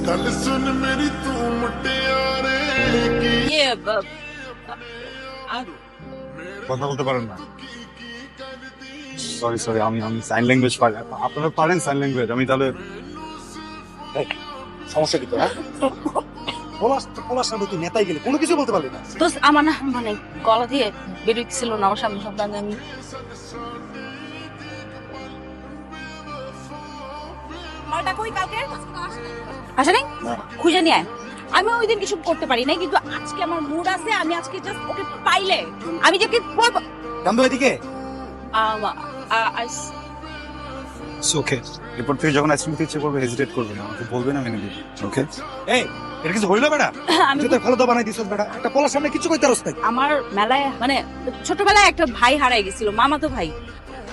गल सुन मेरी तू मुटियारे की কথা বলতে পারেন না? সরি সরি, আমি সাইন ল্যাঙ্গুয়েজ পারি। আপনারা পারেন সাইন ল্যাঙ্গুয়েজ? আমি তাহলে সমস্যা কি তোর? পলাশ তুই নেতাই গেলে কোনো কিছু বলতে পারবি না। দোস্ত আমার না মানে গলা দিয়ে বেরোচ্ছিল না, আমার সামনে সব আমি আসলে খুঁজে নিয়ে আয়। আমি ওই দিন কিছু করতে পারি নাই, কিন্তু আজকে আমার মুড আছে। আমি আজকে জাস্ট ওকে পাইলে আমি যাকে করবো। গান্ধু এদিকে ওকে, এরপর থেকে যখন আইসক্রিম খেতে ইচ্ছে করবে হেজিটেট করবে না, আমাকে বলবেন, আমি এনে দিব। ওকে? এই এটা কিছু হইলো বেটা? আমি তুই তো ভালো দাও বানাই দিছস বেটা, একটা পলাশ সামনে কিছু কইতে পারছ না। আমার মেলায় মানে ছোটবেলায় একটা ভাই হারাই গেছিল, মামাতো ভাই,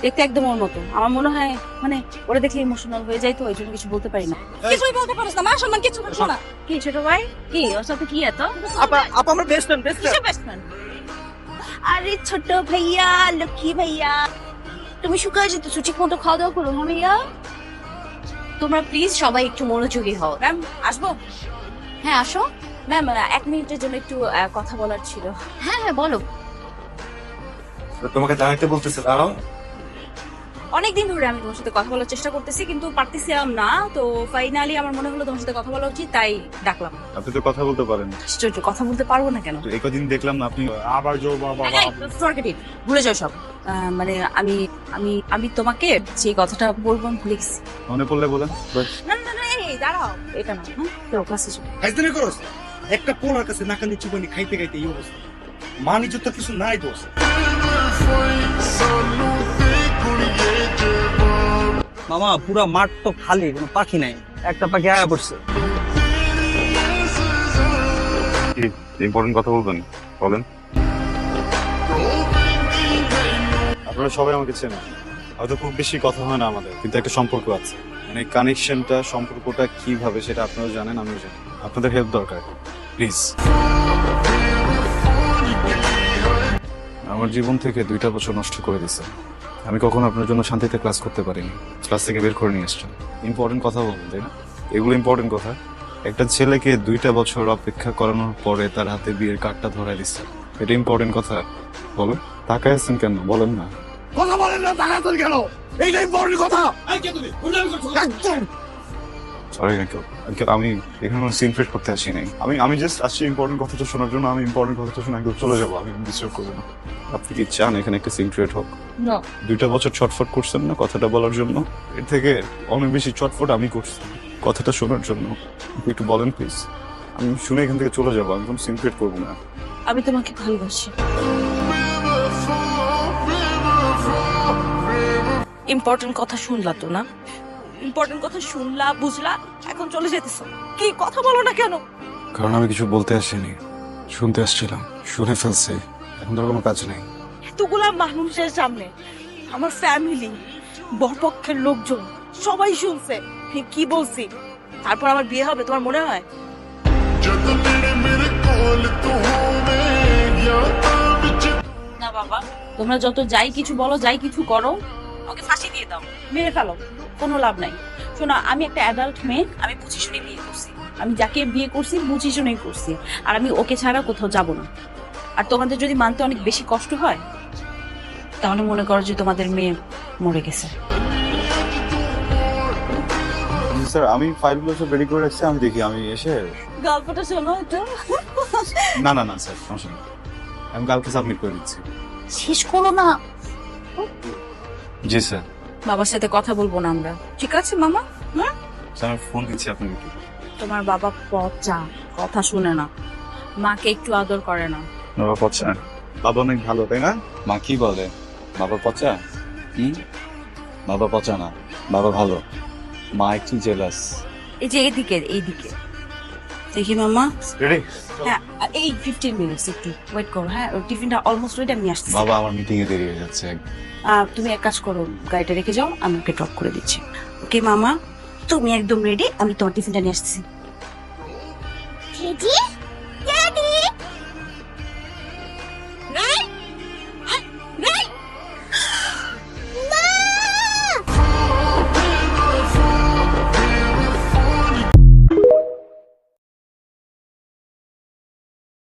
দেখতে একদম ওর মতো। আমার মনে হয় মানে ওরা দেখলে ইমোশনাল হয়ে যায়, তো ওই জন্য কিছু বলতে পারি না। কিছুই বলতে পারিস না, মা সম্মান কিছু বলিস না। কি ছোট ভাই, কি ওর সাথে কি এত? আপা আমরা বেস্ট ফ্রেন্ড কিসের best friend? আরে ছোট ভাইয়া, লক্ষ্মী ভাইয়া, তুমি শুকায় যেতেছো, ঠিক মতো খাওয়া দাওয়া করো না ভাইয়া। তোমরা প্লিজ সবাই একটু মনোযোগী হও। ম্যাম আসবো? হ্যাঁ আসো। ম্যাম 1 মিনিটের জন্য একটু কথা বলার ছিল। হ্যাঁ হ্যাঁ বলো। তোমাকে দাঁড়াইতে বলতেছে, দাঁড়াও। অনেকদিন ধরে আমি তোমার সাথে কথা বলার চেষ্টা করতেছি, কিন্তু পারতেছিলাম না। তো ফাইনালি আমার মনে হলো তোমার সাথে কথা বলা উচিত, তাই ডাকলাম। আপনি তো কথা বলতে পারেন। আশ্চর্য, কথা বলতে পারবো না কেন? তো এই কদিন দেখলাম না আপনি আবার জো বাবা ফরগেট ইট, ভুলে যাও সব। মানে আমি আমি আমি তোমাকে যে কথাটা বলবো আমি ভুলে গেছি। মনে পড়লে বলেন। না না না, এই দাঁড়াও, এটা না। তো ক্লাসে চলো। হাইজদানি করস একটা পোলার কাছে নাকানি চুবানি খাইতে খাইতে এই অবস্থা। মান ইজ্জত তো কিছু নাই দোষ। মামা পুরা মাঠ তো খালি, কোনো পাখি নাই, একটা পাখি আয়া পড়ছে। ইম্পর্টেন্ট কথা বলবেন, বলেন। আপনারা সবাই আমাকে চেনেন, হয়তো খুব বেশি কথা হয় না আমাদের, কিন্তু একটা সম্পর্ক আছে। মানে কানেকশনটা, সম্পর্কটা কিভাবে সেটা আপনারা জানেন, আমিও জানি। আপনাদের হেল্প দরকার, প্লিজ। আমার জীবন থেকে 2টা বছর নষ্ট করে দিছে। আমি কখনো আপনার জন্য শান্তিতে ক্লাস করতে পারিনি, ক্লাস থেকে বের করে নিয়ে আসছেন। ইম্পর্টেন্ট কথা বলুন, তাই না? এগুলো ইম্পর্টেন্ট কথা। একটা ছেলেকে 2টা বছর অপেক্ষা করানোর পরে তার হাতে বিয়ের কার্ডটা ধরাই দিচ্ছে, এটা ইম্পর্টেন্ট কথা? বলেন, তাকায় আছেন কেন, বলেন না। কথা বলেন না, তাড়াতাড়ি কেন? এইটা ইম্পর্টেন্ট কথা। এই কে তুমি? সরি আঙ্কেল, আমি এখানে কোনো সিন ক্রিয়েট করতে আসি নাই। আমি জাস্ট আসছি ইম্পর্টেন্ট কথাটা শোনার জন্য। আমি ইম্পর্টেন্ট কথাটা শুনে আঙ্কেল চলে যাবো, আমি ডিস্টার্ব করবো না। আপনি কি চান এখানে একটা সিন ক্রিয়েট হোক? না, 2টা বছর ছটফট করছেন না কথাটা বলার জন্য, এর থেকে অনেক বেশি ছটফট আমি করছি কথাটা শোনার জন্য। আপনি একটু বলেন প্লিজ, আমি শুনে এখান থেকে চলে যাবো, আমি কোনো সিন ক্রিয়েট করবো না। আমি তোমাকে ভালোবাসি। ইম্পর্টেন্ট কথা শুনলা তো না? ইম্পর্টেন্ট কথা শুনলা, বুঝলা, এখন চলে যেতেছো। কি কথা বলো না কেন? কারণ আমি কিছু বলতে আসিনি, শুনতে আসছিলাম। শুনে ফেলছি, এখন তো কোনো কাজ নেই। এতগুলা মানুষের সামনে, আমার ফ্যামিলি, বরপক্ষের লোকজন সবাই শুনছে কি বলছি। তারপর আমার বিয়ে হবে তোমার মনে হয়? না বাবা, তোমরা যত যাই কিছু বলো, যাই কিছু করো, ওকে ফাঁসি দিয়ে দাও, মেরে ফেলো, কোনো লাভ নাই। শোনো, আমি একটা অ্যাডাল্ট মেয়ে, আমি বুঝে শুনে বিয়ে করছি। আমি যাকে বিয়ে করছি বুঝে শুনেই করছি, আর আমি ওকে ছাড়া কোথাও যাব না। আর তোমাদের যদি মানতে অনেক বেশি কষ্ট হয়, তাহলে মনে করো যে তোমাদের মেয়ে মরে গেছে। স্যার, আমি ফাইলগুলো সব রেডি করে রাখছি, আমি দেখি, আমি এসে। গল্পটা শোনো একটু। না না না স্যার, সমস্যা নেই, আমি কালকে সাবমিট করে দিচ্ছি। শেষ করো না। জি স্যার। বাবার সাথে কথা বলবো না আমরা, ঠিক আছে মামা? স্যার, আমি ফোন দিচ্ছি আপনাকে। তোমার বাবা পচা, কথা শুনে না, মাকে একটু আদর করে না। বাবা পচা? বাবা অনেক ভালো, তাই না? মা কি বলে? বাবা পচা? বাবা পচা না, বাবা ভালো। মা একটু জেলাস। এই যে এইদিকে এইদিকে দেখি মামা। রেডি? হ্যাঁ, এই 15 মিনিটস একটু ওয়েট করো। হ্যাঁ, টিফিনটা অলমোস্ট রেডি, আমি আসছি। বাবা আমার মিটিং এ দেরি হয়ে যাচ্ছে। তুমি এক কাজ করো, গাড়িটা রেখে যাও, আমি ওকে ড্রপ করে দিচ্ছি। ওকে মামা, তুমি একদম রেডি, আমি তোমার টিফিনটা নিয়ে আসছি।